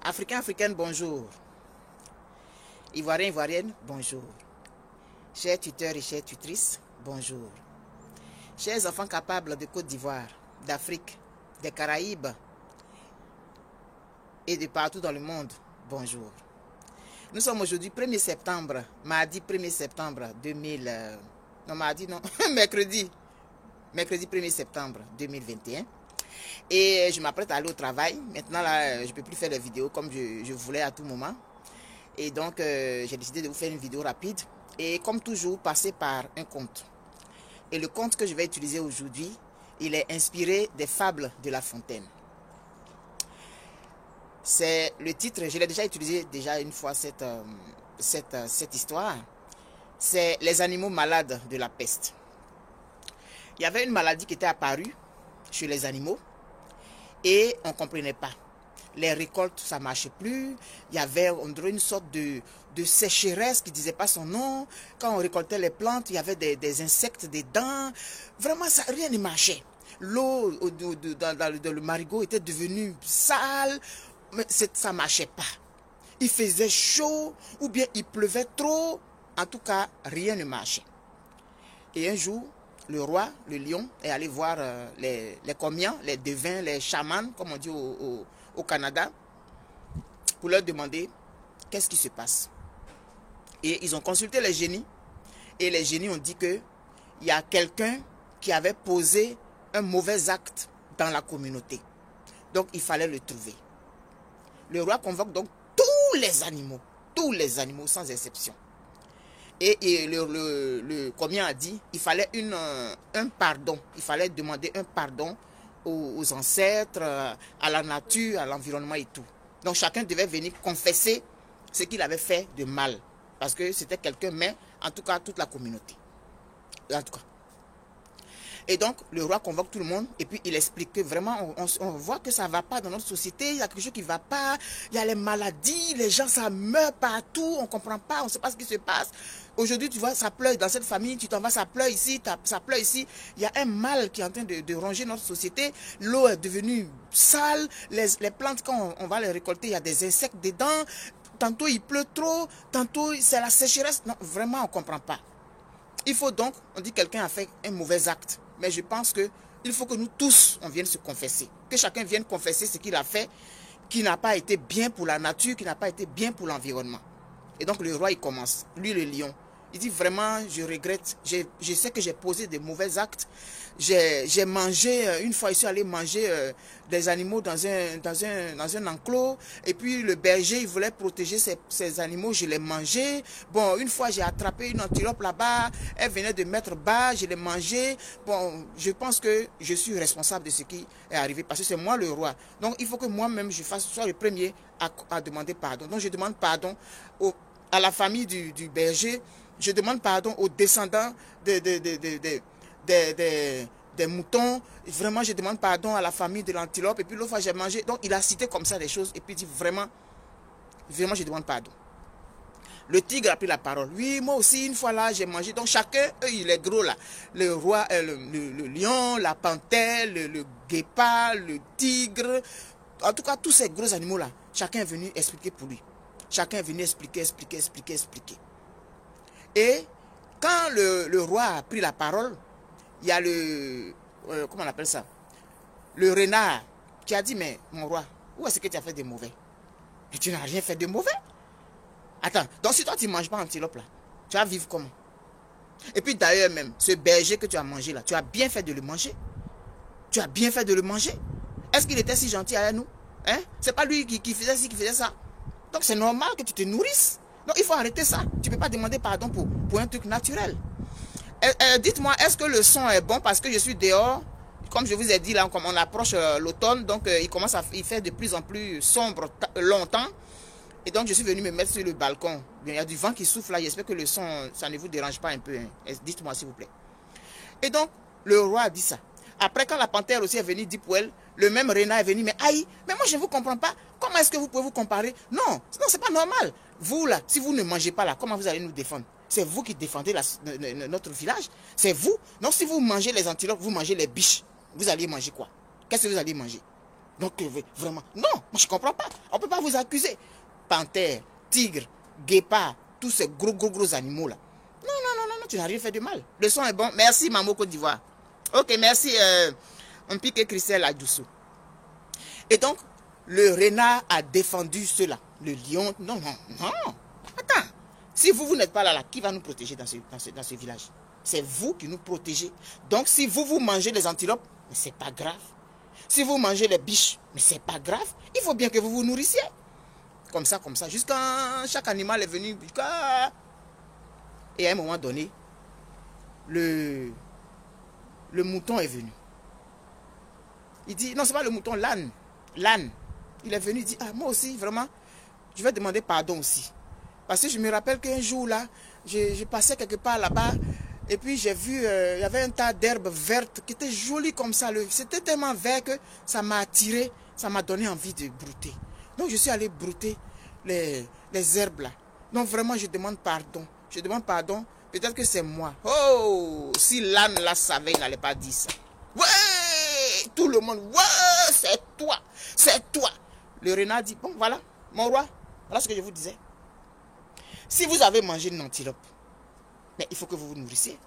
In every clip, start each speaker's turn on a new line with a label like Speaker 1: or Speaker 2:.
Speaker 1: Africains, Africaines, bonjour. Ivoiriens, Ivoiriennes, bonjour. Chers tuteurs et chères tutrices, bonjour. Chers enfants capables de Côte d'Ivoire, d'Afrique, des Caraïbes et de partout dans le monde, bonjour. Nous sommes aujourd'hui 1er septembre, mardi 1er septembre 2000... non, mardi non, mercredi 1er septembre 2021. Et je m'apprête à aller au travail. Maintenant, là, je ne peux plus faire des vidéos comme je voulais à tout moment. Et donc, j'ai décidé de vous faire une vidéo rapide. Et comme toujours, passer par un conte. Et le conte que je vais utiliser aujourd'hui, il est inspiré des fables de La Fontaine. C'est le titre, je l'ai déjà utilisé une fois cette histoire. C'est les animaux malades de la peste. Il y avait une maladie qui était apparue chez les animaux et on ne comprenait pas. Les récoltes, ça ne marchait plus. Il y avait, on dirait, une sorte de sécheresse qui ne disait pas son nom. Quand on récoltait les plantes, il y avait des insectes dedans. Vraiment, ça, rien ne marchait. L'eau dans le marigot était devenue sale. Mais ça ne marchait pas. Il faisait chaud ou bien il pleuvait trop. En tout cas, rien ne marchait. Et un jour, le roi, le lion, est allé voir les comians, les devins, les chamans, comme on dit au Canada, pour leur demander qu'est-ce qui se passe. Et ils ont consulté les génies. Et les génies ont dit qu'il y a quelqu'un qui avait posé un mauvais acte dans la communauté. Donc, il fallait le trouver. Le roi convoque donc tous les animaux sans exception. Et le combien a dit, il fallait un pardon. Il fallait demander un pardon aux ancêtres, à la nature, à l'environnement et tout. Donc chacun devait venir confesser ce qu'il avait fait de mal. Parce que c'était quelqu'un, mais en tout cas toute la communauté. En tout cas. Et donc, le roi convoque tout le monde et puis il explique que vraiment, on voit que ça ne va pas dans notre société, il y a quelque chose qui ne va pas, il y a les maladies, les gens, ça meurt partout, on ne comprend pas, on ne sait pas ce qui se passe. Aujourd'hui, tu vois, ça pleure dans cette famille, tu t'en vas, ça pleure ici, ça pleure ici. Il y a un mal qui est en train de ronger notre société, l'eau est devenue sale, les plantes, quand on va les récolter, il y a des insectes dedans, tantôt il pleut trop, tantôt c'est la sécheresse. Non, vraiment, on ne comprend pas. Il faut donc, on dit que quelqu'un a fait un mauvais acte. Mais je pense qu'il faut que nous tous, on vienne se confesser. Que chacun vienne confesser ce qu'il a fait, qui n'a pas été bien pour la nature, qui n'a pas été bien pour l'environnement. Et donc le roi, il commence, lui le lion. Il dit vraiment, je regrette, je sais que j'ai posé des mauvais actes. J'ai mangé, une fois je suis allé manger des animaux dans un enclos. Et puis le berger, il voulait protéger ces animaux, je l'ai mangé. Bon, une fois j'ai attrapé une antilope là-bas, elle venait de mettre bas, je l'ai mangé. Bon, je pense que je suis responsable de ce qui est arrivé parce que c'est moi le roi. Donc il faut que moi-même je sois le premier à demander pardon. Donc je demande pardon à la famille du berger. Je demande pardon aux descendants des moutons. Vraiment, je demande pardon à la famille de l'antilope. Et puis l'autre fois, j'ai mangé. Donc, il a cité comme ça des choses. Et puis, il dit vraiment, je demande pardon. Le tigre a pris la parole. Oui, moi aussi, une fois là, j'ai mangé. Donc, chacun, il est gros là. Le roi, le lion, la panthère, le guépard, le tigre. En tout cas, tous ces gros animaux là, chacun est venu expliquer pour lui. Chacun est venu expliquer. Et quand le roi a pris la parole, il y a comment on appelle ça? Le renard qui a dit, mais mon roi, où est-ce que tu as fait de mauvais? Et tu n'as rien fait de mauvais. Attends, donc si toi tu ne manges pas antilope là, tu vas vivre comment? Et puis d'ailleurs même, ce berger que tu as mangé là, tu as bien fait de le manger. Tu as bien fait de le manger. Est-ce qu'il était si gentil avec nous? Hein? C'est pas lui qui faisait ci, qui faisait ça. Donc c'est normal que tu te nourrisses. Donc il faut arrêter ça. Tu ne peux pas demander pardon pour un truc naturel. Dites-moi, est-ce que le son est bon parce que je suis dehors? Comme je vous ai dit là, comme on approche l'automne, donc il fait de plus en plus sombre longtemps. Et donc je suis venu me mettre sur le balcon. Il y a du vent qui souffle là, j'espère que le son, ça ne vous dérange pas un peu. Hein. Dites-moi s'il vous plaît. Et donc le roi a dit ça. Après, quand la panthère aussi est venue dire pour elle, le même renard est venu, mais aïe, mais moi je ne vous comprends pas. Comment est-ce que vous pouvez vous comparer? Non, c'est pas normal. Vous là, si vous ne mangez pas là, comment vous allez nous défendre? C'est vous qui défendez notre village. C'est vous. Donc si vous mangez les antilopes, vous mangez les biches. Vous allez manger quoi? Qu'est-ce que vous allez manger? Donc, vraiment, non, moi je ne comprends pas. On ne peut pas vous accuser. Panthère, tigre, guépard, tous ces gros animaux-là. Non, tu n'as rien fait de mal. Le son est bon. Merci, Maman Côte d'Ivoire. Ok, merci, on pique Christelle Adjoussou. Et donc, le renard a défendu cela. Le lion, non. Attends, si vous n'êtes pas là, qui va nous protéger dans ce village? C'est vous qui nous protégez. Donc, si vous mangez les antilopes, mais c'est pas grave. Si vous mangez les biches, mais c'est pas grave. Il faut bien que vous vous nourrissiez. Comme ça, jusqu'à chaque animal est venu. Et à un moment donné, le mouton est venu. Il dit, non, c'est pas le mouton, l'âne. L'âne. Il est venu, il dit, ah, moi aussi, vraiment, je vais demander pardon aussi. Parce que je me rappelle qu'un jour, là, je passais quelque part là-bas, et puis j'ai vu, il y avait un tas d'herbes vertes qui étaient jolies comme ça. C'était tellement vert que ça m'a attiré, ça m'a donné envie de brouter. Donc je suis allé brouter les herbes là. Donc vraiment, je demande pardon. Je demande pardon. Peut-être que c'est moi. Oh, si l'âne là savait, il n'allait pas dire ça. Ouais, tout le monde, ouais, c'est toi, c'est toi. Le renard dit, bon voilà, mon roi, voilà ce que je vous disais. Si vous avez mangé une antilope, mais il faut que vous vous nourrissiez.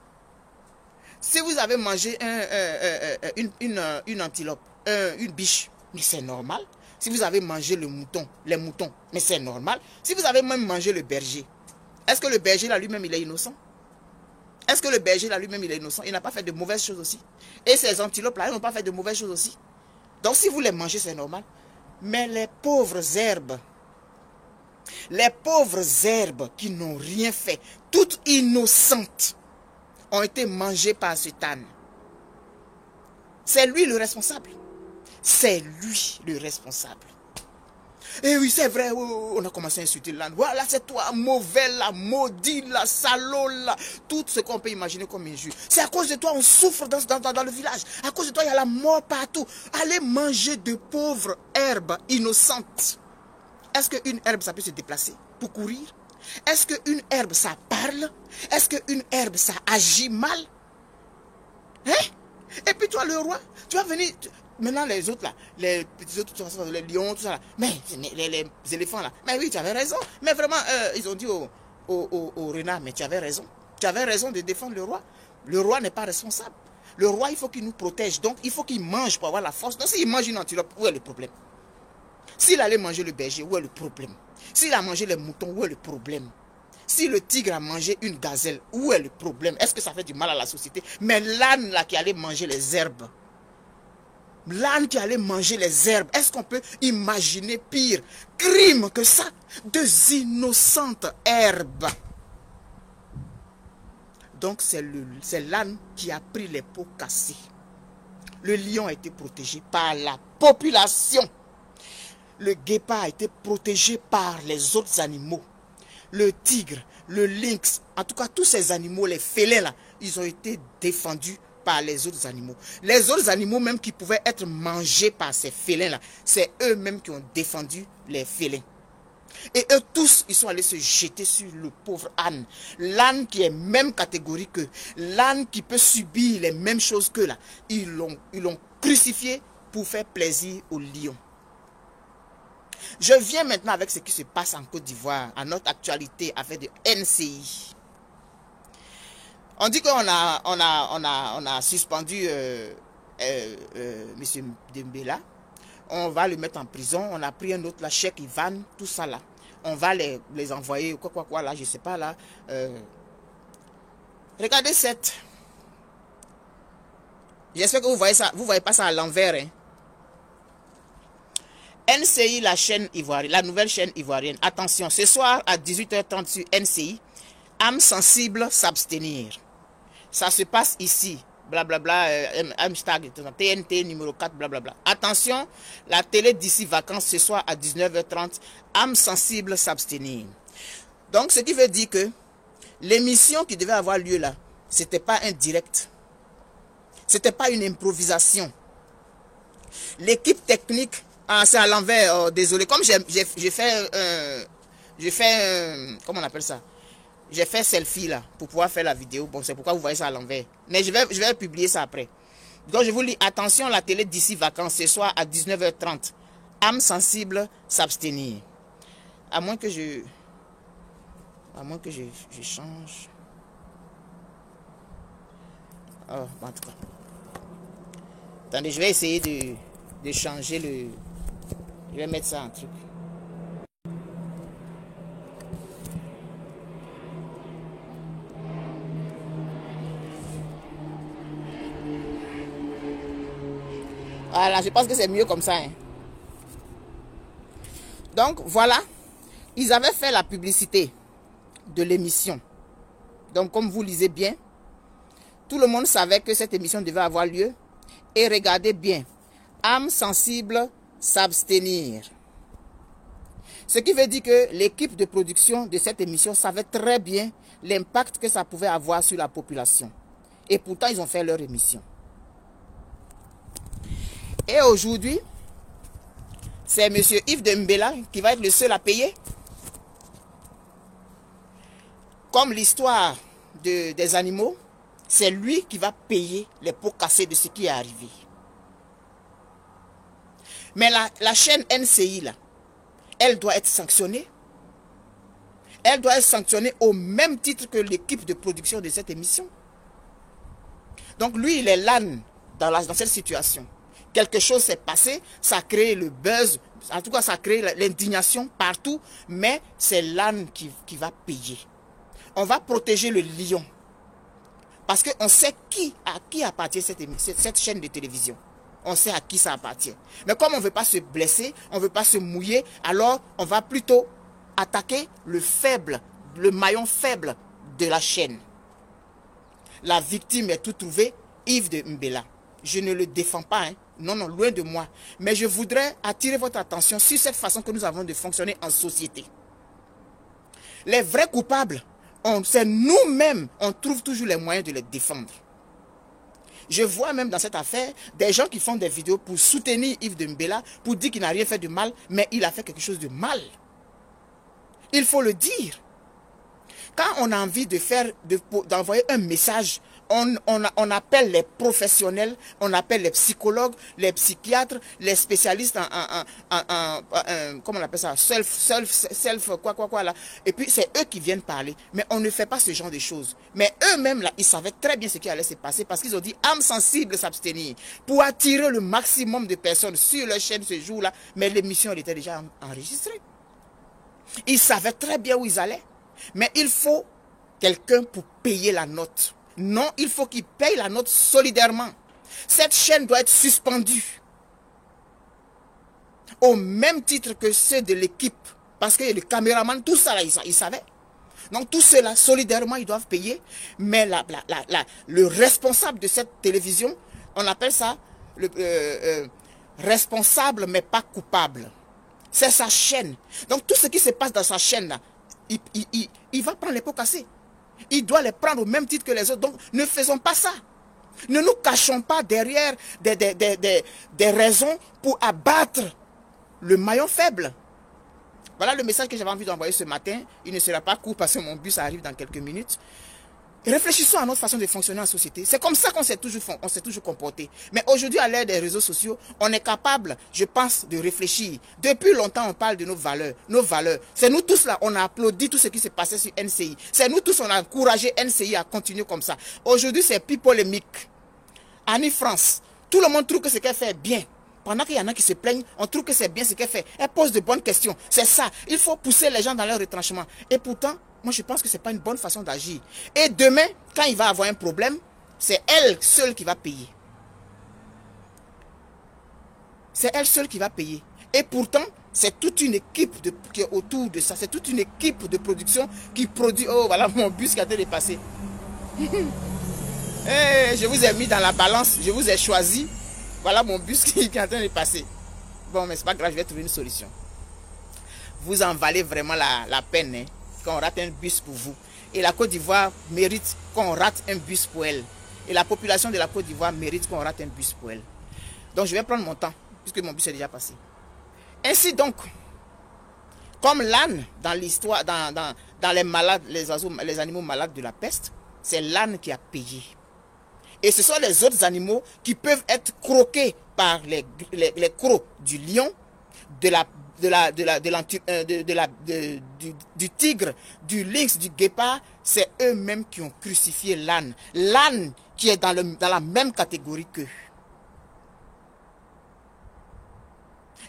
Speaker 1: Si vous avez mangé une antilope, une biche, mais c'est normal. Si vous avez mangé les moutons, mais c'est normal. Si vous avez même mangé le berger, est-ce que le berger là lui-même il est innocent? Est-ce que le berger là lui-même il est innocent? Il n'a pas fait de mauvaises choses aussi. Et ces antilopes là, ils n'ont pas fait de mauvaises choses aussi. Donc si vous les mangez, c'est normal. Mais les pauvres herbes qui n'ont rien fait, toutes innocentes, ont été mangées par ce âne. C'est lui le responsable. C'est lui le responsable. Et oui, c'est vrai, on a commencé à insulter l'âne. Voilà, c'est toi, mauvais là, maudit là, salaud là. Tout ce qu'on peut imaginer comme injure. C'est à cause de toi, on souffre dans le village. À cause de toi, il y a la mort partout. Allez manger de pauvres herbes innocentes. Est-ce qu'une herbe, ça peut se déplacer pour courir? Est-ce qu'une herbe, ça parle? Est-ce qu'une herbe, ça agit mal? Hein? Et puis toi, le roi, tu vas venir... Maintenant, les autres là, les petits autres, les lions, tout ça là, mais les éléphants là, mais oui, tu avais raison. Mais vraiment, ils ont dit au renard, mais tu avais raison. Tu avais raison de défendre le roi. Le roi n'est pas responsable. Le roi, il faut qu'il nous protège. Donc, il faut qu'il mange pour avoir la force. Donc, s'il mange une antilope, où est le problème? S'il allait manger le berger, où est le problème? S'il a mangé les moutons, où est le problème? Si le tigre a mangé une gazelle, où est le problème? Est-ce que ça fait du mal à la société? Mais l'âne là qui allait manger les herbes, l'âne qui allait manger les herbes, est-ce qu'on peut imaginer pire crime que ça? Deux innocentes herbes. Donc c'est l'âne qui a pris les pots cassés. Le lion a été protégé par la population. Le guépard a été protégé par les autres animaux. Le tigre, le lynx, en tout cas tous ces animaux, les félins là, ils ont été défendus par les autres animaux. Les autres animaux même qui pouvaient être mangés par ces félins là, c'est eux-mêmes qui ont défendu les félins. Et eux tous, ils sont allés se jeter sur le pauvre âne. L'âne qui est même catégorie qu'eux. L'âne qui peut subir les mêmes choses qu'eux là. Ils l'ont crucifié pour faire plaisir au lion. Je viens maintenant avec ce qui se passe en Côte d'Ivoire, à notre actualité avec de NCI. On dit qu'on a suspendu M. Dembélé. On va le mettre en prison. On a pris un autre, la Cheikh Ivan, tout ça là. On va les envoyer, quoi là, je sais pas là. Regardez cette. J'espère que vous voyez ça. Vous voyez pas ça à l'envers, hein. NCI, la chaîne ivoirienne, la nouvelle chaîne ivoirienne. Attention, ce soir à 18h30 sur NCI, âme sensible s'abstenir. Ça se passe ici, blablabla, hashtag TNT numéro 4, blablabla. Attention, la télé d'ici vacances ce soir à 19h30, âme sensible s'abstenir. Donc, ce qui veut dire que l'émission qui devait avoir lieu là, c'était pas un direct. C'était pas une improvisation. L'équipe technique, c'est à l'envers, désolé. Comme j'ai fait, comment on appelle ça? J'ai fait selfie là, pour pouvoir faire la vidéo. Bon, c'est pourquoi vous voyez ça à l'envers. Mais je vais publier ça après. Donc je vous lis, attention, la télé d'ici vacances, ce soir à 19h30. Âme sensible, s'abstenir. À moins que je change. Oh, en tout cas. Attendez, je vais essayer de changer le... Je vais mettre ça en truc. Voilà, je pense que c'est mieux comme ça. Hein. Donc, voilà. Ils avaient fait la publicité de l'émission. Donc, comme vous lisez bien, tout le monde savait que cette émission devait avoir lieu. Et regardez bien. Âme sensible, s'abstenir. Ce qui veut dire que l'équipe de production de cette émission savait très bien l'impact que ça pouvait avoir sur la population. Et pourtant, ils ont fait leur émission. Et aujourd'hui, c'est M. Yves Dembélé qui va être le seul à payer. Comme l'histoire des animaux, c'est lui qui va payer les pots cassés de ce qui est arrivé. Mais la chaîne NCI, là, elle doit être sanctionnée. Elle doit être sanctionnée au même titre que l'équipe de production de cette émission. Donc lui, il est l'âne dans cette situation. Quelque chose s'est passé, ça a créé le buzz, en tout cas ça a créé l'indignation partout, mais c'est l'âne qui va payer. On va protéger le lion. Parce qu'on sait à qui appartient cette chaîne de télévision. On sait à qui ça appartient. Mais comme on ne veut pas se blesser, on ne veut pas se mouiller, alors on va plutôt attaquer le faible, le maillon faible de la chaîne. La victime est tout trouvée, Yves Dembélé. Je ne le défends pas, hein. Non, non, loin de moi. Mais je voudrais attirer votre attention sur cette façon que nous avons de fonctionner en société. Les vrais coupables, c'est nous-mêmes, on trouve toujours les moyens de les défendre. Je vois même dans cette affaire des gens qui font des vidéos pour soutenir Yves Dembélé, pour dire qu'il n'a rien fait de mal, mais il a fait quelque chose de mal. Il faut le dire. Quand on a envie d'envoyer un message, on appelle les professionnels, on appelle les psychologues, les psychiatres, les spécialistes comment on appelle ça, quoi là. Et puis c'est eux qui viennent parler. Mais on ne fait pas ce genre de choses. Mais eux-mêmes là, ils savaient très bien ce qui allait se passer parce qu'ils ont dit âme sensible s'abstenir pour attirer le maximum de personnes sur leur chaîne ce jour-là. Mais l'émission elle était déjà enregistrée. Ils savaient très bien où ils allaient. Mais il faut quelqu'un pour payer la note. Non, il faut qu'il paye la note solidairement. Cette chaîne doit être suspendue. Au même titre que ceux de l'équipe. Parce que le caméraman, tout ça, là, ils savaient. Donc tout cela, solidairement, ils doivent payer. Mais le responsable de cette télévision, on appelle ça responsable mais pas coupable. C'est sa chaîne. Donc tout ce qui se passe dans sa chaîne, là, il va prendre les pots cassés. Il doit les prendre au même titre que les autres. Donc, ne faisons pas ça. Ne nous cachons pas derrière des raisons pour abattre le maillon faible. Voilà le message que j'avais envie d'envoyer ce matin. Il ne sera pas court parce que mon bus arrive dans quelques minutes. Réfléchissons à notre façon de fonctionner en société. C'est comme ça qu'on s'est toujours comporté. Mais aujourd'hui, à l'ère des réseaux sociaux, on est capable, je pense, de réfléchir. Depuis longtemps, on parle de nos valeurs. Nos valeurs. C'est nous tous là, on a applaudi tout ce qui s'est passé sur NCI. C'est nous tous, on a encouragé NCI à continuer comme ça. Aujourd'hui, c'est plus polémique. Annie France, tout le monde trouve que ce qu'elle fait est bien. Pendant qu'il y en a qui se plaignent, on trouve que c'est bien ce qu'elle fait. Elle pose de bonnes questions. C'est ça. Il faut pousser les gens dans leur retranchement. Et pourtant, moi, je pense que ce n'est pas une bonne façon d'agir. Et demain, quand il va avoir un problème, c'est elle seule qui va payer. C'est elle seule qui va payer. Et pourtant, c'est toute une équipe qui est autour de ça. C'est toute une équipe de production qui produit... Oh, voilà mon bus qui a été dépassé. Hey, je vous ai mis dans la balance. Je vous ai choisi. Voilà mon bus qui est en train de passer. Bon, mais c'est pas grave, je vais trouver une solution. Vous en valez vraiment la peine, hein, qu'on rate un bus pour vous. Et la Côte d'Ivoire mérite qu'on rate un bus pour elle. Et la population de la Côte d'Ivoire mérite qu'on rate un bus pour elle. Donc je vais prendre mon temps, puisque mon bus est déjà passé. Ainsi donc, comme l'âne dans l'histoire, dans les malades, les animaux malades de la peste, c'est l'âne qui a payé. Et ce sont les autres animaux qui peuvent être croqués par les crocs du lion, du tigre, du lynx, du guépard. C'est eux-mêmes qui ont crucifié l'âne. L'âne qui est dans la même catégorie qu'eux.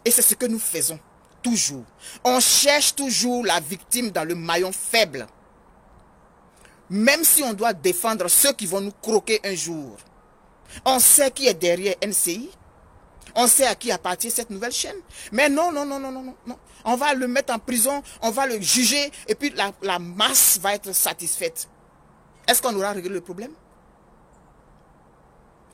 Speaker 1: Et c'est ce que nous faisons toujours. On cherche toujours la victime dans le maillon faible. Même si on doit défendre ceux qui vont nous croquer un jour. On sait qui est derrière NCI. On sait à qui appartient cette nouvelle chaîne. Mais non, non, non, non, non, non, non. On va le mettre en prison, on va le juger et puis la masse va être satisfaite. Est-ce qu'on aura réglé le problème?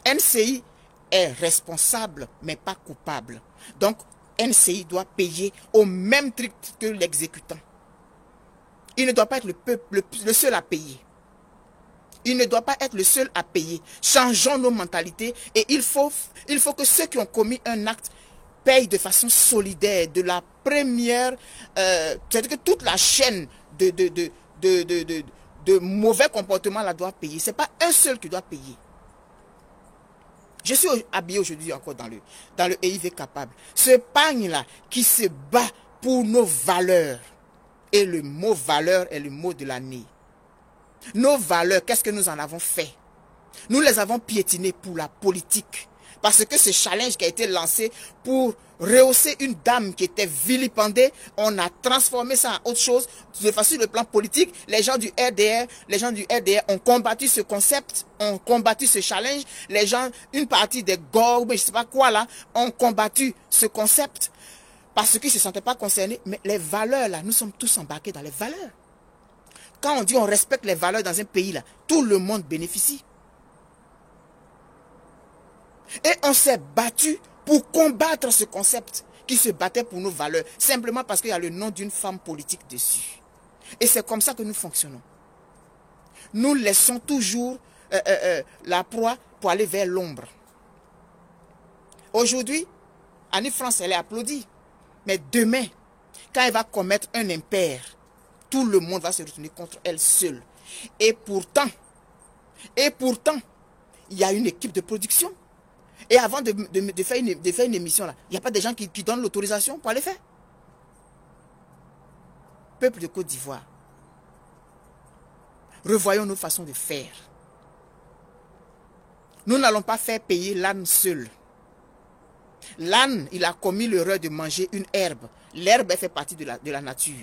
Speaker 1: NCI est responsable, mais pas coupable. Donc, NCI doit payer au même titre que l'exécutant. Il ne doit pas être le seul à payer. Il ne doit pas être le seul à payer. Changeons nos mentalités et il faut que ceux qui ont commis un acte payent de façon solidaire. De la première, c'est-à-dire que toute la chaîne de mauvais comportements la doit payer. Ce n'est pas un seul qui doit payer. Je suis habillé aujourd'hui encore dans le EIV capable. Ce pagne-là qui se bat pour nos valeurs. Et le mot valeur est le mot de l'année. Nos valeurs, qu'est-ce que nous en avons fait? Nous les avons piétinées pour la politique. Parce que ce challenge qui a été lancé pour rehausser une dame qui était vilipendée, on a transformé ça en autre chose. De façon, sur le plan politique, les gens du RDR ont combattu ce concept, ont combattu ce challenge. Les gens, une partie des GOG, mais je ne sais pas quoi là, ont combattu ce concept parce qu'ils ne se sentaient pas concernés. Mais les valeurs là, nous sommes tous embarqués dans les valeurs. Quand on dit on respecte les valeurs dans un pays là, tout le monde bénéficie. Et on s'est battu pour combattre ce concept qui se battait pour nos valeurs, simplement parce qu'il y a le nom d'une femme politique dessus. Et c'est comme ça que nous fonctionnons. Nous laissons toujours la proie pour aller vers l'ombre. Aujourd'hui, Annie France, elle est applaudie. Mais demain, quand elle va commettre un impair, tout le monde va se retourner contre elle seule. Et pourtant, il y a une équipe de production. Et avant de faire une émission, là, il n'y a pas des gens qui donnent l'autorisation pour aller faire. Peuple de Côte d'Ivoire, revoyons nos façons de faire. Nous n'allons pas faire payer l'âne seul. L'âne, il a commis l'erreur de manger une herbe. L'herbe, elle fait partie de la nature.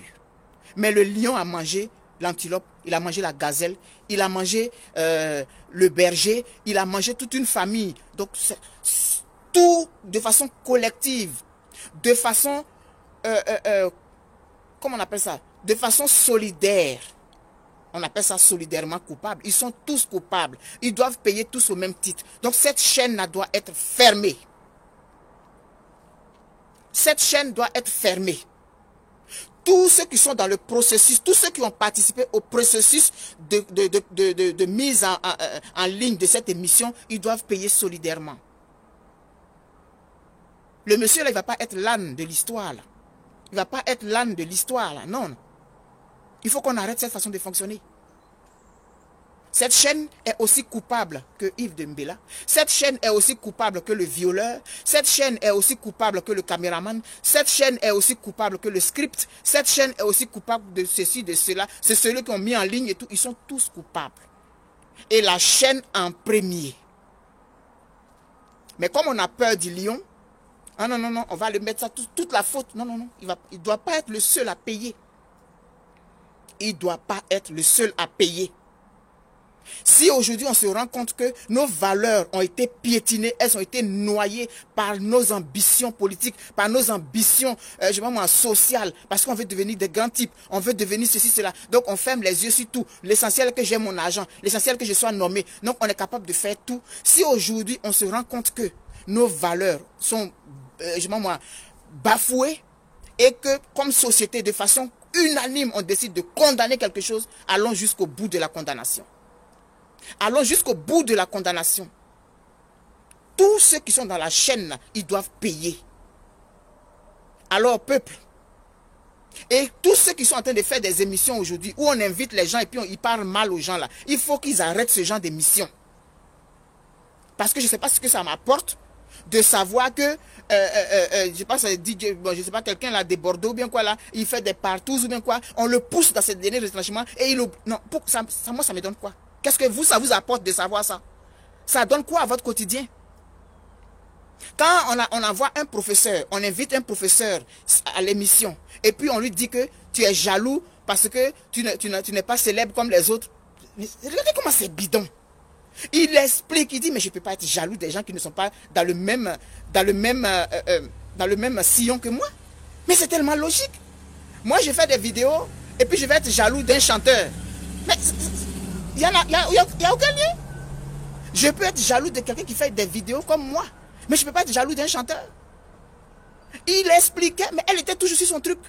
Speaker 1: Mais le lion a mangé l'antilope, il a mangé la gazelle, il a mangé le berger, il a mangé toute une famille. Donc, tout de façon collective, de façon, comment on appelle ça? De façon solidaire. On appelle ça solidairement coupable. Ils sont tous coupables. Ils doivent payer tous au même titre. Donc, cette chaîne doit être fermée. Cette chaîne doit être fermée. Tous ceux qui sont dans le processus, tous ceux qui ont participé au processus de mise en ligne de cette émission, ils doivent payer solidairement. Le monsieur, là, il ne va pas être l'âne de l'histoire. Il ne va pas être l'âne de l'histoire. Non. Il faut qu'on arrête cette façon de fonctionner. Cette chaîne est aussi coupable que Yves Dembélé. Cette chaîne est aussi coupable que le violeur. Cette chaîne est aussi coupable que le caméraman. Cette chaîne est aussi coupable que le script. Cette chaîne est aussi coupable de ceci, de cela. C'est ceux qui ont mis en ligne et tout. Ils sont tous coupables. Et la chaîne en premier. Mais comme on a peur du lion, ah non, non, non, on va le mettre ça, toute la faute. Non, non, non. Il ne doit pas être le seul à payer. Il ne doit pas être le seul à payer. Si aujourd'hui on se rend compte que nos valeurs ont été piétinées, elles ont été noyées par nos ambitions politiques, par nos ambitions, je sais pas moi, sociales, parce qu'on veut devenir des grands types, on veut devenir ceci, cela. Donc on ferme les yeux sur tout. L'essentiel que j'ai mon argent, l'essentiel que je sois nommé. Donc on est capable de faire tout. Si aujourd'hui on se rend compte que nos valeurs sont, je sais pas moi, bafouées et que comme société, de façon unanime, on décide de condamner quelque chose, allons jusqu'au bout de la condamnation. Allons jusqu'au bout de la condamnation. Tous ceux qui sont dans la chaîne, ils doivent payer. Alors, peuple, et tous ceux qui sont en train de faire des émissions aujourd'hui, où on invite les gens et puis ils parlent mal aux gens là, il faut qu'ils arrêtent ce genre d'émissions. Parce que je ne sais pas ce que ça m'apporte de savoir que, je pense, DJ, bon, je sais pas, quelqu'un là de Bordeaux, ou bien quoi là, il fait des partous ou bien quoi, on le pousse dans ces derniers retranchements et non, moi ça me donne quoi? Qu'est-ce que ça vous apporte de savoir ça? Ça donne quoi à votre quotidien? Quand on envoie un professeur, on invite un professeur à l'émission et puis on lui dit que tu es jaloux parce que tu n'es pas célèbre comme les autres. Regardez comment c'est bidon. Il explique, il dit mais je ne peux pas être jaloux des gens qui ne sont pas dans le même sillon que moi. Mais c'est tellement logique. Moi je fais des vidéos et puis je vais être jaloux d'un chanteur. Mais il n'y a aucun lien. Je peux être jaloux de quelqu'un qui fait des vidéos comme moi. Mais je ne peux pas être jaloux d'un chanteur. Il expliquait, mais elle était toujours sur son truc.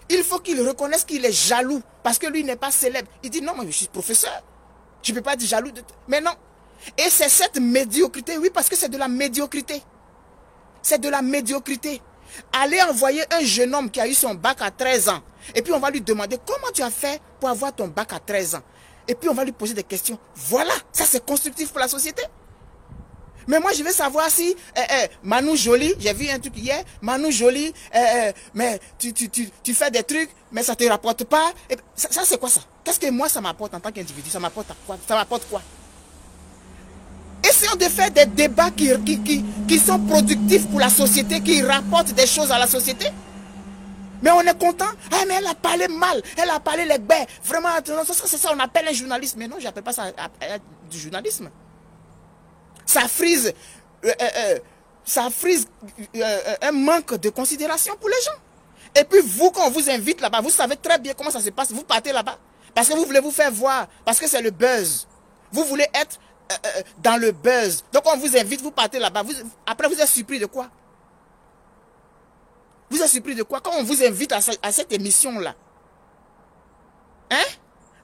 Speaker 1: Il faut qu'il reconnaisse qu'il est jaloux parce que lui n'est pas célèbre. Il dit non, moi je suis professeur. Je ne peux pas être jaloux de... Mais non. Et c'est cette médiocrité, oui, parce que c'est de la médiocrité. C'est de la médiocrité. Allez envoyer un jeune homme qui a eu son bac à 13 ans. Et puis on va lui demander comment tu as fait pour avoir ton bac à 13 ans. Et puis on va lui poser des questions. Voilà, ça c'est constructif pour la société. Mais moi je veux savoir si Manu Joly, j'ai vu un truc hier, Manu Joly, mais tu fais des trucs, mais ça ne te rapporte pas. Et ça c'est quoi ça? Qu'est-ce que moi ça m'apporte en tant qu'individu? Ça m'apporte quoi? Ça m'apporte quoi? Essayons de faire des débats qui sont productifs pour la société, qui rapportent des choses à la société. Mais on est content. Ah, mais elle a parlé mal. Elle a parlé les baies. Vraiment, c'est ça, on appelle un journaliste. Mais non, je n'appelle pas ça du journalisme. Ça frise un manque de considération pour les gens. Et puis vous, quand on vous invite là-bas, vous savez très bien comment ça se passe. Vous partez là-bas parce que vous voulez vous faire voir, parce que c'est le buzz. Vous voulez être dans le buzz. Donc on vous invite, vous partez là-bas. Après, vous êtes surpris de quoi? Vous êtes surpris de quoi? Quand on vous invite à cette émission-là, hein?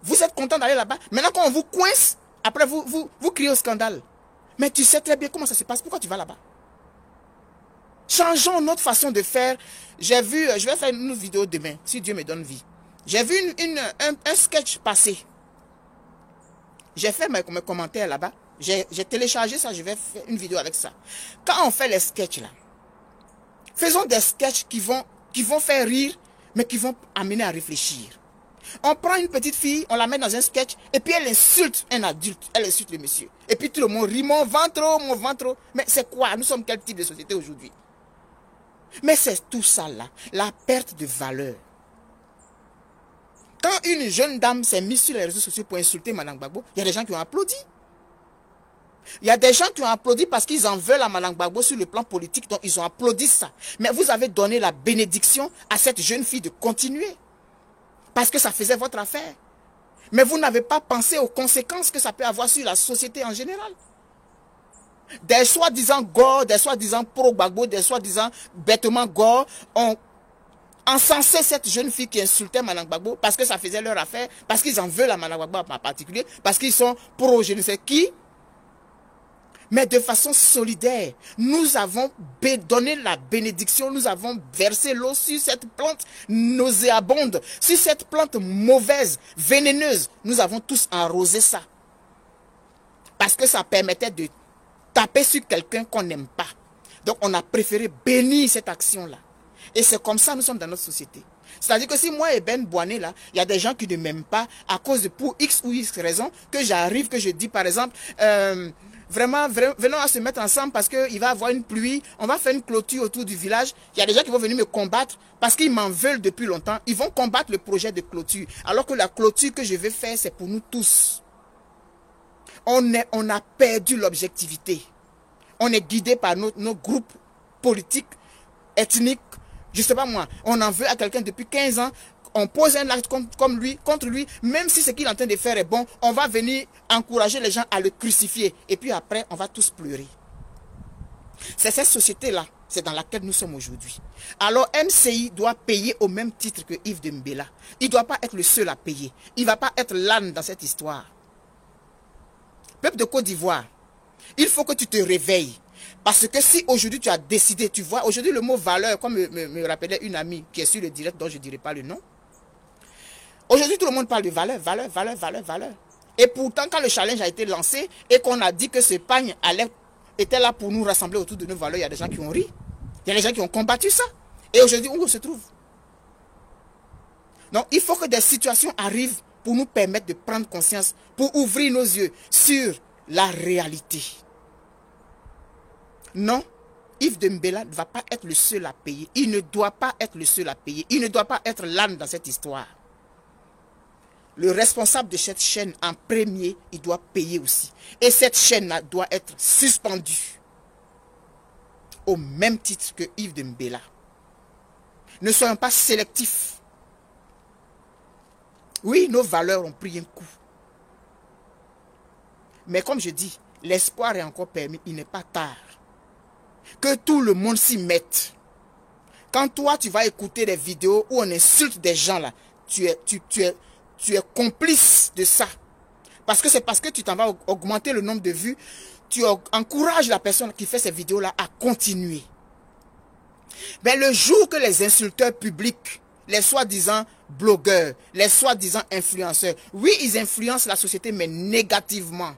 Speaker 1: Vous êtes content d'aller là-bas. Maintenant, quand on vous coince, après vous criez au scandale. Mais tu sais très bien comment ça se passe. Pourquoi tu vas là-bas? Changeons notre façon de faire. J'ai vu, je vais faire une vidéo demain, si Dieu me donne vie. J'ai vu un sketch passer. J'ai fait mes commentaires là-bas. J'ai téléchargé ça, je vais faire une vidéo avec ça. Quand on fait les sketchs là, faisons des sketchs qui vont faire rire, mais qui vont amener à réfléchir. On prend une petite fille, on la met dans un sketch, et puis elle insulte un adulte, elle insulte le monsieur. Et puis tout le monde rit, mon ventre. Mais c'est quoi? Nous sommes quel type de société aujourd'hui? Mais c'est tout ça là, la perte de valeur. Quand une jeune dame s'est mise sur les réseaux sociaux pour insulter Madame Gbagbo, il y a des gens qui ont applaudi. Il y a des gens qui ont applaudi parce qu'ils en veulent à Madame Gbagbo sur le plan politique, donc ils ont applaudi ça. Mais vous avez donné la bénédiction à cette jeune fille de continuer. Parce que ça faisait votre affaire. Mais vous n'avez pas pensé aux conséquences que ça peut avoir sur la société en général. Des soi-disant gore, des soi-disant pro-Gbagbo, des soi-disant bêtement gore, ont encensé cette jeune fille qui insultait Madame Gbagbo parce que ça faisait leur affaire, parce qu'ils en veulent à Madame Gbagbo en particulier, parce qu'ils sont pro je ne sais qui. Mais de façon solidaire, nous avons donné la bénédiction, nous avons versé l'eau sur cette plante nauséabonde, sur cette plante mauvaise, vénéneuse. Nous avons tous arrosé ça. Parce que ça permettait de taper sur quelqu'un qu'on n'aime pas. Donc on a préféré bénir cette action-là. Et c'est comme ça que nous sommes dans notre société. C'est-à-dire que si moi et Ben Boané, là, il y a des gens qui ne m'aiment pas à cause de pour X ou X raison, que j'arrive, que je dis par exemple... Vraiment, venons à se mettre ensemble parce qu'il va y avoir une pluie. On va faire une clôture autour du village. Il y a des gens qui vont venir me combattre parce qu'ils m'en veulent depuis longtemps. Ils vont combattre le projet de clôture. Alors que la clôture que je vais faire, c'est pour nous tous. On a perdu l'objectivité. On est guidé par nos groupes politiques, ethniques. Je ne sais pas moi. On en veut à quelqu'un depuis 15 ans. On pose un acte contre lui, même si ce qu'il est en train de faire est bon, on va venir encourager les gens à le crucifier. Et puis après, on va tous pleurer. C'est cette société-là, c'est dans laquelle nous sommes aujourd'hui. Alors MCI doit payer au même titre que Yves Dembélé. Il ne doit pas être le seul à payer. Il ne va pas être l'âne dans cette histoire. Peuple de Côte d'Ivoire, il faut que tu te réveilles. Parce que si aujourd'hui tu as décidé, tu vois, aujourd'hui le mot valeur, comme me rappelait une amie qui est sur le direct dont je ne dirai pas le nom. Aujourd'hui, tout le monde parle de valeur, valeur. Et pourtant, quand le challenge a été lancé et qu'on a dit que ce pagne allait était là pour nous rassembler autour de nos valeurs, il y a des gens qui ont ri. Il y a des gens qui ont combattu ça. Et aujourd'hui, où on se trouve? Donc, il faut que des situations arrivent pour nous permettre de prendre conscience, pour ouvrir nos yeux sur la réalité. Non, Yves Dembélé ne va pas être le seul à payer. Il ne doit pas être le seul à payer. Il ne doit pas être l'âne dans cette histoire. Le responsable de cette chaîne, en premier, il doit payer aussi. Et cette chaîne-là doit être suspendue. Au même titre que Yves Dembélé. Ne soyons pas sélectifs. Oui, nos valeurs ont pris un coup. Mais comme je dis, l'espoir est encore permis, il n'est pas tard. Que tout le monde s'y mette. Quand toi, tu vas écouter des vidéos où on insulte des gens là, tu es complice de ça. Parce que c'est parce que tu t'en vas augmenter le nombre de vues, tu encourages la personne qui fait ces vidéos-là à continuer. Mais le jour que les insulteurs publics, les soi-disant blogueurs, les soi-disant influenceurs, oui, ils influencent la société, mais négativement.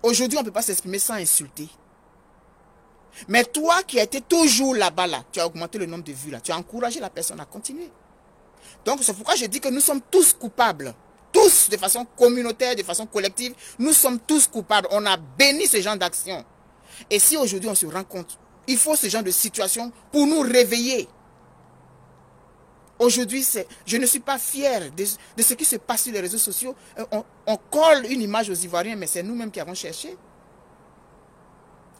Speaker 1: Aujourd'hui, on ne peut pas s'exprimer sans insulter. Mais toi qui as été toujours là-bas, là, tu as augmenté le nombre de vues, là, tu as encouragé la personne à continuer. Donc, c'est pourquoi je dis que nous sommes tous coupables. Tous, de façon communautaire, de façon collective, nous sommes tous coupables. On a béni ce genre d'action. Et si aujourd'hui on se rend compte, il faut ce genre de situation pour nous réveiller. Aujourd'hui, je ne suis pas fier de ce qui se passe sur les réseaux sociaux. On colle une image aux Ivoiriens, mais c'est nous-mêmes qui avons cherché.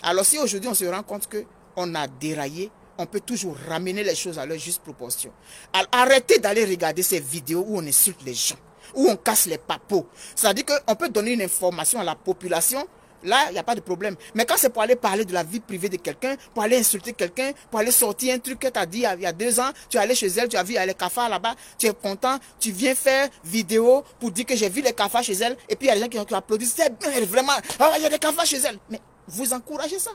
Speaker 1: Alors si aujourd'hui on se rend compte qu'on a déraillé, on peut toujours ramener les choses à leur juste proportion. Alors, arrêtez d'aller regarder ces vidéos où on insulte les gens, où on casse les papeaux. C'est-à-dire qu'on peut donner une information à la population, là, il n'y a pas de problème. Mais quand c'est pour aller parler de la vie privée de quelqu'un, pour aller insulter quelqu'un, pour aller sortir un truc que tu as dit il y a 2 ans, tu es allé chez elle, tu as vu les cafards là-bas, tu es content, tu viens faire vidéo pour dire que j'ai vu les cafards chez elle, et puis il y a des gens qui applaudissent, c'est vraiment, oh, il y a des cafards chez elle. Mais vous encouragez ça.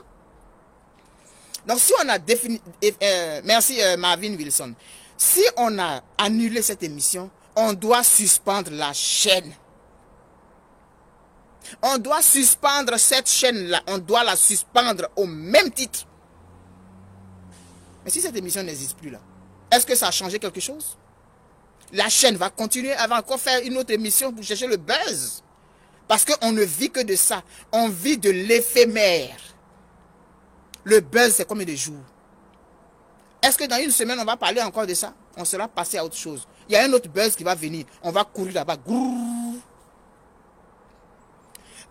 Speaker 1: Donc si on a défini, merci Marvin Wilson, si on a annulé cette émission, on doit suspendre la chaîne. On doit suspendre cette chaîne-là, on doit la suspendre au même titre. Mais si cette émission n'existe plus là, est-ce que ça a changé quelque chose? La chaîne va continuer, elle va encore faire une autre émission pour chercher le buzz. Parce qu'on ne vit que de ça, on vit de l'éphémère. Le buzz, c'est combien de jours? Est-ce que dans une semaine, on va parler encore de ça? On sera passé à autre chose. Il y a un autre buzz qui va venir. On va courir là-bas.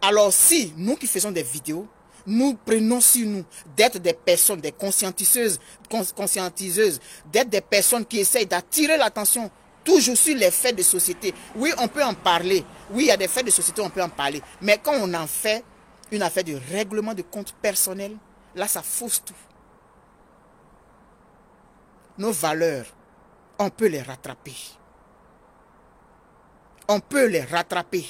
Speaker 1: Alors si, nous qui faisons des vidéos, nous prenons sur nous d'être des personnes, des conscientiseuses, d'être des personnes qui essayent d'attirer l'attention toujours sur les faits de société. Oui, on peut en parler. Oui, il y a des faits de société, on peut en parler. Mais quand on en fait une affaire de règlement de compte personnel, là, ça fausse tout. Nos valeurs, on peut les rattraper. On peut les rattraper.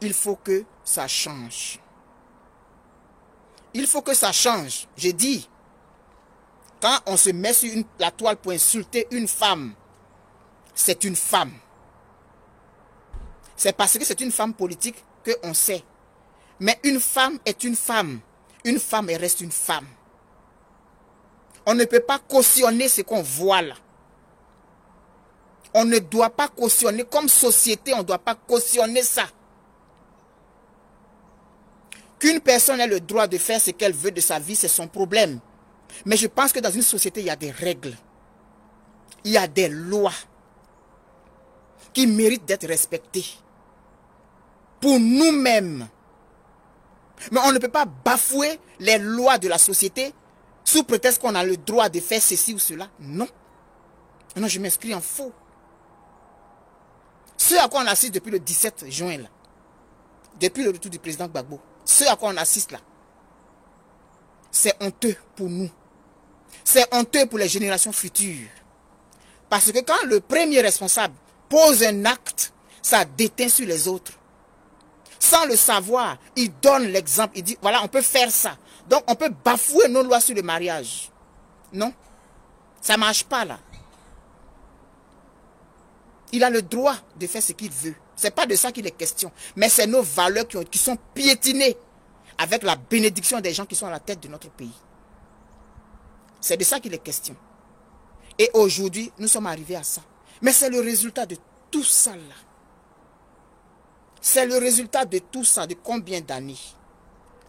Speaker 1: Il faut que ça change. Il faut que ça change. J'ai dit, quand on se met sur la toile pour insulter une femme, c'est une femme. C'est parce que c'est une femme politique qu'on sait. Mais une femme est une femme. Une femme, elle reste une femme. On ne peut pas cautionner ce qu'on voit là. On ne doit pas cautionner, comme société, on ne doit pas cautionner ça. Qu'une personne ait le droit de faire ce qu'elle veut de sa vie, c'est son problème. Mais je pense que dans une société, il y a des règles. Il y a des lois qui méritent d'être respectées. Pour nous-mêmes. Mais on ne peut pas bafouer les lois de la société sous prétexte qu'on a le droit de faire ceci ou cela. Non. Non, je m'inscris en faux. Ce à quoi on assiste depuis le 17 juin, là, depuis le retour du président Gbagbo, ce à quoi on assiste là, c'est honteux pour nous. C'est honteux pour les générations futures. Parce que quand le premier responsable pose un acte, ça déteint sur les autres. Sans le savoir, il donne l'exemple, il dit, voilà, on peut faire ça. Donc, on peut bafouer nos lois sur le mariage. Non, ça ne marche pas là. Il a le droit de faire ce qu'il veut. Ce n'est pas de ça qu'il est question. Mais c'est nos valeurs qui sont piétinées avec la bénédiction des gens qui sont à la tête de notre pays. C'est de ça qu'il est question. Et aujourd'hui, nous sommes arrivés à ça. Mais c'est le résultat de tout ça là. C'est le résultat de tout ça, de combien d'années?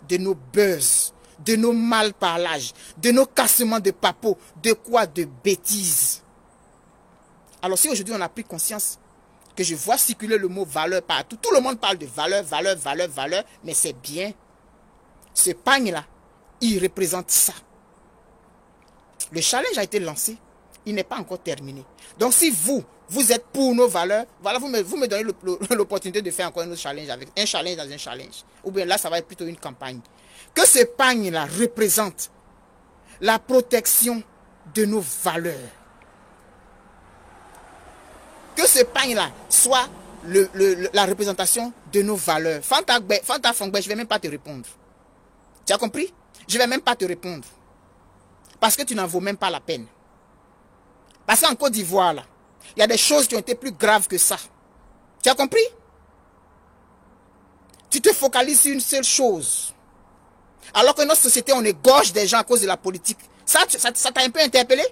Speaker 1: De nos buzz, de nos malparlages, de nos cassements de papeaux, de quoi? De bêtises. Alors si aujourd'hui on a pris conscience que je vois circuler le mot valeur partout, tout le monde parle de valeur, valeur, valeur, valeur, mais c'est bien. Ce pagne-là, il représente ça. Le challenge a été lancé, il n'est pas encore terminé. Donc si vous êtes pour nos valeurs, voilà, vous me donnez l'opportunité de faire encore un autre challenge, avec un challenge dans un challenge. Ou bien là, ça va être plutôt une campagne. Que ce pagne-là représente la protection de nos valeurs. Que ce pagne-là soit la représentation de nos valeurs. Fanta Fongbe, je ne vais même pas te répondre. Tu as compris? Je ne vais même pas te répondre. Parce que tu n'en vaux même pas la peine. Parce qu'en Côte d'Ivoire, là, il y a des choses qui ont été plus graves que ça. Tu as compris? Tu te focalises sur une seule chose. Alors que notre société, on égorge des gens à cause de la politique. Ça t'a un peu interpellé?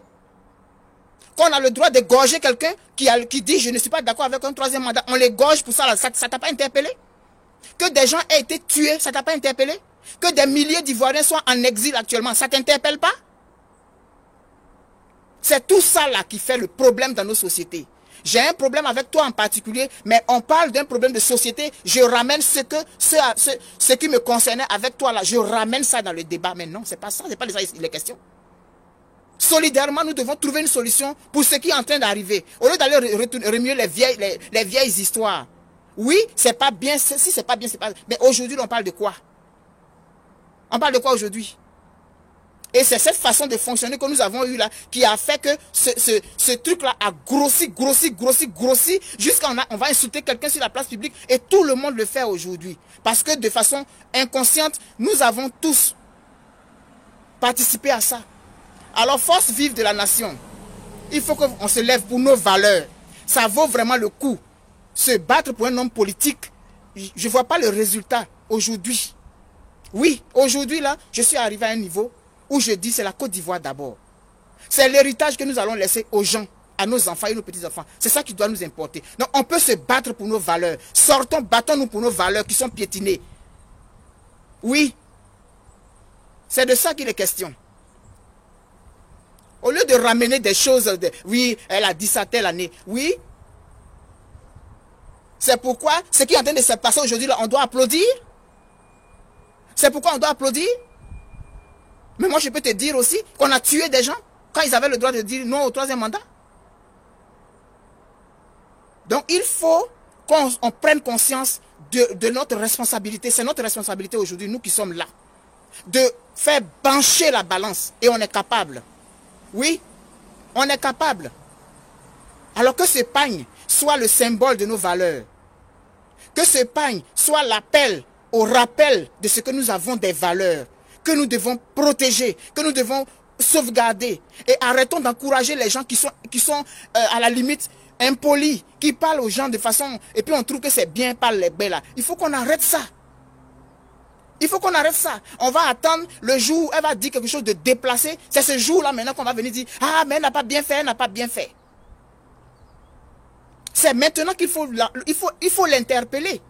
Speaker 1: Qu'on a le droit d'égorger quelqu'un qui dit je ne suis pas d'accord avec un troisième mandat, on l'égorge pour ça, ça t'a pas interpellé? Que des gens aient été tués, ça t'a pas interpellé? Que des milliers d'Ivoiriens soient en exil actuellement, ça t'interpelle pas? C'est tout ça là qui fait le problème dans nos sociétés. J'ai un problème avec toi en particulier, mais on parle d'un problème de société. Je ramène ce qui me concernait avec toi là. Je ramène ça dans le débat. Mais non, c'est pas ça. C'est pas de ça il est question. Solidairement, nous devons trouver une solution pour ce qui est en train d'arriver. Au lieu d'aller remuer les vieilles histoires. Oui, c'est pas bien. Si c'est pas bien, c'est pas. Mais aujourd'hui, on parle de quoi? On parle de quoi aujourd'hui? Et c'est cette façon de fonctionner que nous avons eu là qui a fait que ce truc-là a grossi, jusqu'à on va insulter quelqu'un sur la place publique et tout le monde le fait aujourd'hui. Parce que de façon inconsciente, nous avons tous participé à ça. Alors, force vive de la nation, il faut qu'on se lève pour nos valeurs. Ça vaut vraiment le coup. Se battre pour un homme politique, je ne vois pas le résultat aujourd'hui. Oui, aujourd'hui là, je suis arrivé à un niveau où je dis c'est la Côte d'Ivoire d'abord. C'est l'héritage que nous allons laisser aux gens, à nos enfants et nos petits-enfants. C'est ça qui doit nous importer. Donc on peut se battre pour nos valeurs. Sortons, battons-nous pour nos valeurs qui sont piétinées. Oui, c'est de ça qu'il est question. Au lieu de ramener des choses, oui, elle a dit ça telle année. Oui, c'est pourquoi ce qui est en train de se passer aujourd'hui, on doit applaudir. C'est pourquoi on doit applaudir. Mais moi, je peux te dire aussi qu'on a tué des gens quand ils avaient le droit de dire non au troisième mandat. Donc, il faut qu'on prenne conscience de notre responsabilité. C'est notre responsabilité aujourd'hui, nous qui sommes là, de faire pencher la balance. Et on est capable. Oui, on est capable. Alors que ce pagne soit le symbole de nos valeurs. Que ce pagne soit l'appel au rappel de ce que nous avons des valeurs, que nous devons protéger, que nous devons sauvegarder. Et arrêtons d'encourager les gens qui sont à la limite impolis, qui parlent aux gens de façon... Et puis on trouve que c'est bien par les belles là. Il faut qu'on arrête ça. Il faut qu'on arrête ça. On va attendre le jour où elle va dire quelque chose de déplacé. C'est ce jour-là maintenant qu'on va venir dire « Ah, mais elle n'a pas bien fait, elle n'a pas bien fait. » C'est maintenant qu'il faut l'interpeller.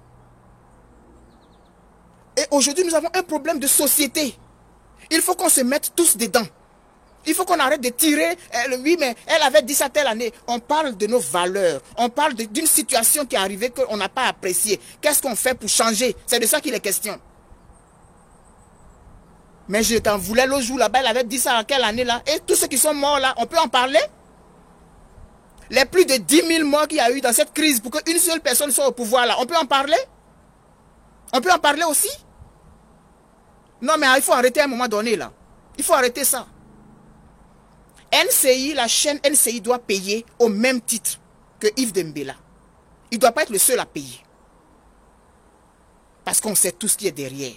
Speaker 1: Et aujourd'hui, nous avons un problème de société. Il faut qu'on se mette tous dedans. Il faut qu'on arrête de tirer. Oui, mais elle avait dit ça telle année. On parle de nos valeurs. On parle d'une situation qui est arrivée qu'on n'a pas appréciée. Qu'est-ce qu'on fait pour changer? C'est de ça qu'il est question. Mais je t'en voulais l'autre jour là-bas. Elle avait dit ça en quelle année là? Et tous ceux qui sont morts là, on peut en parler? Les plus de 10 000 morts qu'il y a eu dans cette crise pour qu'une seule personne soit au pouvoir là, on peut en parler? On peut en parler aussi? Non, mais il faut arrêter à un moment donné, là. Il faut arrêter ça. NCI, la chaîne NCI doit payer au même titre que Yves Dembélé. Il ne doit pas être le seul à payer. Parce qu'on sait tout ce qui est derrière.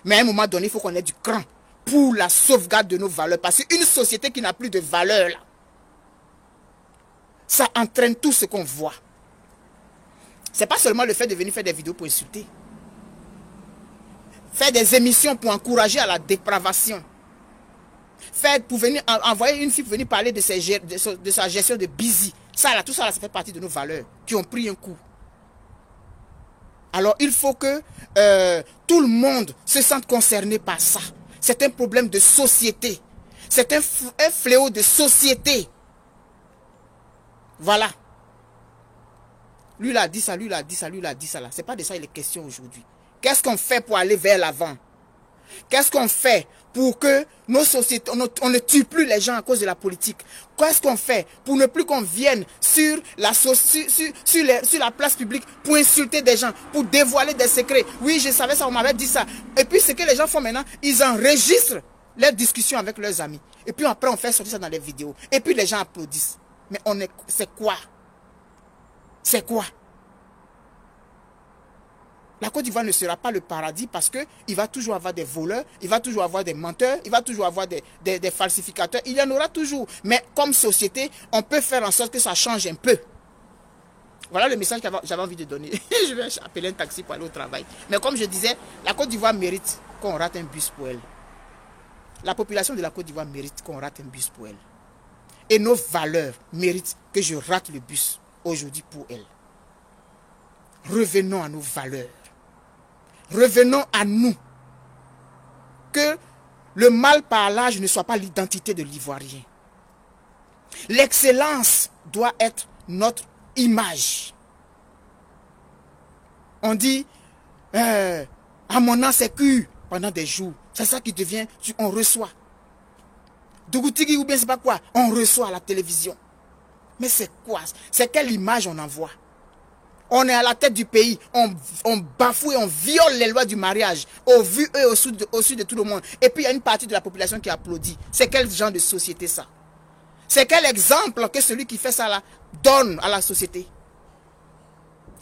Speaker 1: Mais à un moment donné, il faut qu'on ait du cran pour la sauvegarde de nos valeurs. Parce qu'une société qui n'a plus de valeur, là, ça entraîne tout ce qu'on voit. C'est pas seulement le fait de venir faire des vidéos pour insulter. Faire des émissions pour encourager à la dépravation. Faire pour venir envoyer une fille pour venir parler de sa gestion de busy. Ça là, tout ça là, ça fait partie de nos valeurs qui ont pris un coup. Alors il faut que tout le monde se sente concerné par ça. C'est un problème de société. C'est un fléau de société. Voilà. Lui il a dit ça, lui il a dit ça, lui il a dit ça là. C'est pas de ça il est question aujourd'hui. Qu'est-ce qu'on fait pour aller vers l'avant? Qu'est-ce qu'on fait pour que nos sociétés, on ne tue plus les gens à cause de la politique? Qu'est-ce qu'on fait pour ne plus qu'on vienne sur la place publique pour insulter des gens, pour dévoiler des secrets? Oui, je savais ça, on m'avait dit ça. Et puis ce que les gens font maintenant, ils enregistrent leurs discussions avec leurs amis. Et puis après on fait sortir ça dans les vidéos. Et puis les gens applaudissent. Mais c'est quoi? C'est quoi? La Côte d'Ivoire ne sera pas le paradis parce qu'il va toujours avoir des voleurs, il va toujours avoir des menteurs, il va toujours avoir des falsificateurs. Il y en aura toujours. Mais comme société, on peut faire en sorte que ça change un peu. Voilà le message que j'avais envie de donner. Je vais appeler un taxi pour aller au travail. Mais comme je disais, la Côte d'Ivoire mérite qu'on rate un bus pour elle. La population de la Côte d'Ivoire mérite qu'on rate un bus pour elle. Et nos valeurs méritent que je rate le bus aujourd'hui pour elle. Revenons à nos valeurs. Revenons à nous. Que le mal par l'âge ne soit pas l'identité de l'Ivoirien. L'excellence doit être notre image. On dit, à mon an c'est cul pendant des jours. C'est ça qui devient, on reçoit. Dougoutigi ou bien c'est pas quoi, on reçoit à la télévision. Mais c'est quoi? C'est quelle image on envoie? On est à la tête du pays, on bafoue et on viole les lois du mariage, au vu et au su de tout le monde. Et puis il y a une partie de la population qui applaudit. C'est quel genre de société ça? C'est quel exemple que celui qui fait ça là donne à la société?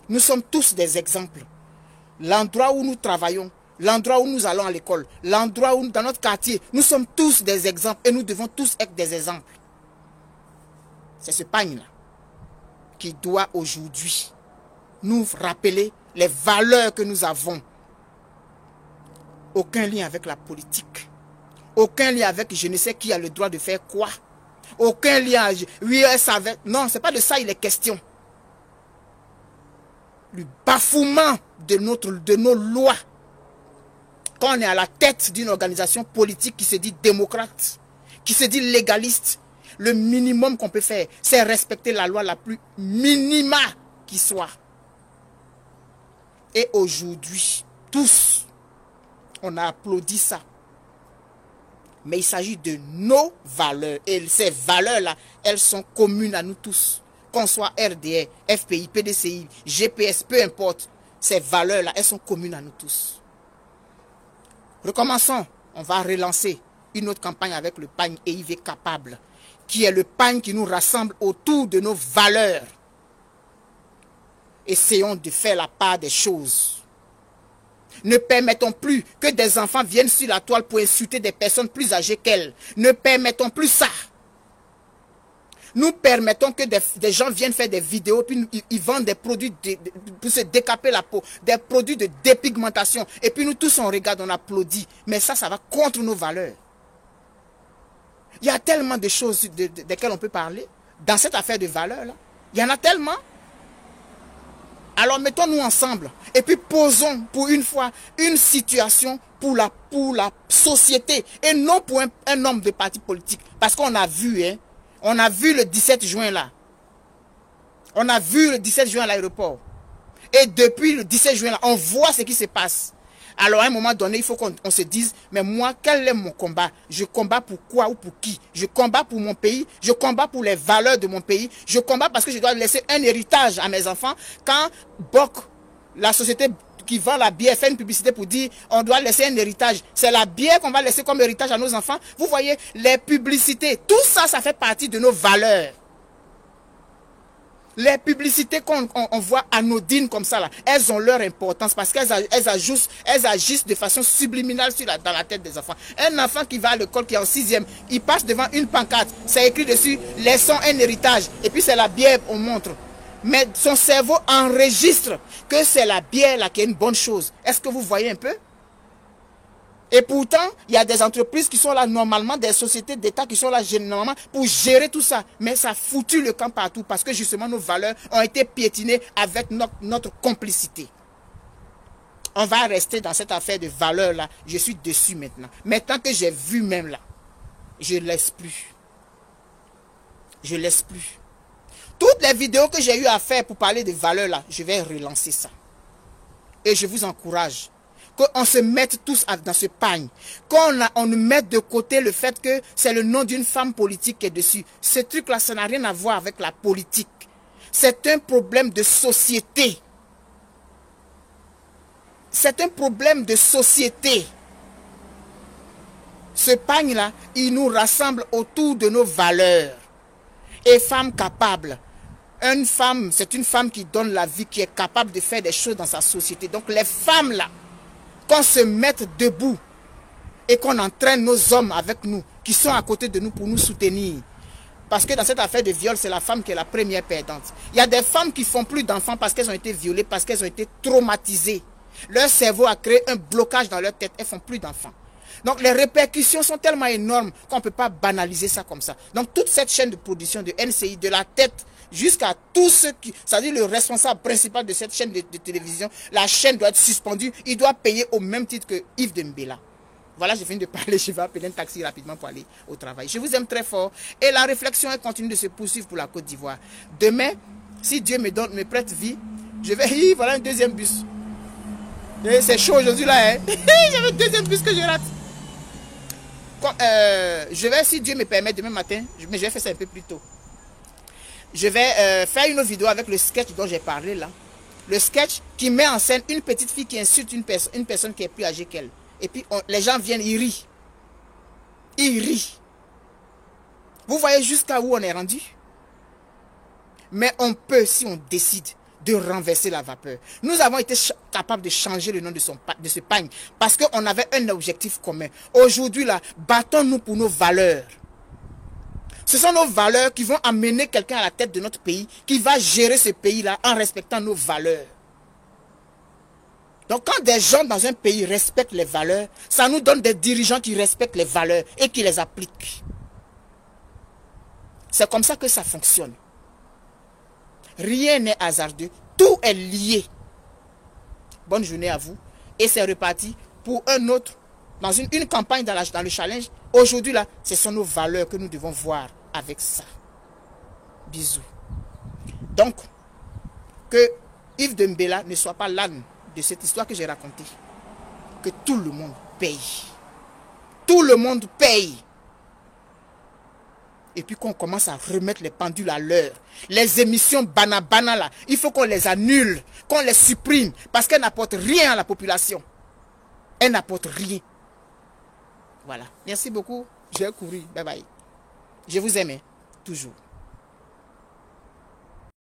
Speaker 1: Nous sommes tous des exemples. L'endroit où nous travaillons, l'endroit où nous allons à l'école, l'endroit où dans notre quartier, nous sommes tous des exemples et nous devons tous être des exemples. C'est ce pagne là qui doit aujourd'hui nous rappeler les valeurs que nous avons. Aucun lien avec la politique. Aucun lien avec je ne sais qui a le droit de faire quoi. Aucun lien. Oui, elle savait. Non, c'est pas de ça il est question. Le bafouement de nos lois. Quand on est à la tête d'une organisation politique qui se dit démocrate, qui se dit légaliste, le minimum qu'on peut faire, c'est respecter la loi la plus minima qui soit. Et aujourd'hui, tous, on a applaudi ça. Mais il s'agit de nos valeurs. Et ces valeurs-là, elles sont communes à nous tous. Qu'on soit RDR, FPI, PDCI, GPS, peu importe. Ces valeurs-là, elles sont communes à nous tous. Recommençons. On va relancer une autre campagne avec le pagne EIV capable, qui est le pagne qui nous rassemble autour de nos valeurs. Essayons de faire la part des choses. Ne permettons plus que des enfants viennent sur la toile pour insulter des personnes plus âgées qu'elles. Ne permettons plus ça. Nous permettons que des gens viennent faire des vidéos, puis ils vendent des produits pour se décaper la peau, des produits de dépigmentation. Et puis nous tous on regarde, on applaudit. Mais ça va contre nos valeurs. Il y a tellement de choses desquelles on peut parler dans cette affaire de valeurs là. Il y en a tellement. Alors mettons-nous ensemble et puis posons pour une fois une situation pour la société et non pour un homme de parti politique. Parce qu'on a vu, hein, on a vu le 17 juin là. On a vu le 17 juin à l'aéroport. Et depuis le 17 juin là, on voit ce qui se passe. Alors à un moment donné, il faut qu'on se dise, mais moi, quel est mon combat? Je combats pour quoi ou pour qui? Je combats pour mon pays, je combats pour les valeurs de mon pays, je combats parce que je dois laisser un héritage à mes enfants. Quand BOC, la société qui vend la bière, fait une publicité pour dire on doit laisser un héritage, c'est la bière qu'on va laisser comme héritage à nos enfants. Vous voyez, les publicités, tout ça, ça fait partie de nos valeurs. Les publicités qu'on voit anodines comme ça, là, elles ont leur importance parce qu'elles agissent de façon subliminale dans la tête des enfants. Un enfant qui va à l'école, qui est en 6e, il passe devant une pancarte, c'est écrit dessus, laissons un héritage. Et puis c'est la bière, on montre. Mais son cerveau enregistre que c'est la bière là qui est une bonne chose. Est-ce que vous voyez un peu? Et pourtant, il y a des entreprises qui sont là normalement, des sociétés d'État qui sont là normalement pour gérer tout ça. Mais ça a foutu le camp partout parce que justement nos valeurs ont été piétinées avec notre complicité. On va rester dans cette affaire de valeurs là. Je suis dessus maintenant. Maintenant que j'ai vu même là, je ne laisse plus. Je ne laisse plus. Toutes les vidéos que j'ai eu à faire pour parler de valeurs là, je vais relancer ça. Et je vous encourage qu'on se mette tous dans ce pagne. Qu'on nous mette de côté le fait que c'est le nom d'une femme politique qui est dessus. Ce truc-là, ça n'a rien à voir avec la politique. C'est un problème de société. C'est un problème de société. Ce pagne-là, il nous rassemble autour de nos valeurs. Et femme capable. Une femme, c'est une femme qui donne la vie, qui est capable de faire des choses dans sa société. Donc les femmes là, qu'on se mette debout et qu'on entraîne nos hommes avec nous, qui sont à côté de nous pour nous soutenir. Parce que dans cette affaire de viol, c'est la femme qui est la première perdante. Il y a des femmes qui font plus d'enfants parce qu'elles ont été violées, parce qu'elles ont été traumatisées. Leur cerveau a créé un blocage dans leur tête, elles font plus d'enfants. Donc les répercussions sont tellement énormes qu'on ne peut pas banaliser ça comme ça. Donc toute cette chaîne de production de NCI, de la tête jusqu'à tous ceux qui... C'est-à-dire le responsable principal de cette chaîne de télévision, la chaîne doit être suspendue, il doit payer au même titre que Yves Dembélé. Voilà, j'ai fini de parler, je vais appeler un taxi rapidement pour aller au travail. Je vous aime très fort et la réflexion elle continue de se poursuivre pour la Côte d'Ivoire. Demain, si Dieu me prête vie, je vais... Voilà un deuxième bus. C'est chaud aujourd'hui là, hein. J'avais un deuxième bus que je rate. Je vais, si Dieu me permet, demain matin, mais je vais faire ça un peu plus tôt. Je vais faire une autre vidéo avec le sketch dont j'ai parlé là. Le sketch qui met en scène une petite fille qui insulte une personne qui est plus âgée qu'elle. Et puis les gens viennent, ils rient. Ils rient. Vous voyez jusqu'à où on est rendu? Mais on peut, si on décide, de renverser la vapeur. Nous avons été capables de changer le nom de ce pagne parce qu'on avait un objectif commun. Aujourd'hui, là, battons-nous pour nos valeurs. Ce sont nos valeurs qui vont amener quelqu'un à la tête de notre pays, qui va gérer ce pays-là en respectant nos valeurs. Donc, quand des gens dans un pays respectent les valeurs, ça nous donne des dirigeants qui respectent les valeurs et qui les appliquent. C'est comme ça que ça fonctionne. Rien n'est hasardeux. Tout est lié. Bonne journée à vous. Et c'est reparti pour un autre, dans une campagne dans le challenge. Aujourd'hui, là, ce sont nos valeurs que nous devons voir avec ça. Bisous. Donc, que Yves Dembélé ne soit pas l'âne de cette histoire que j'ai racontée. Que tout le monde paye. Tout le monde paye. Et puis qu'on commence à remettre les pendules à l'heure. Les émissions banana là, il faut qu'on les annule, qu'on les supprime, parce qu'elles n'apportent rien à la population. Elles n'apportent rien. Voilà. Merci beaucoup. J'ai couru. Bye bye. Je vous aime, toujours.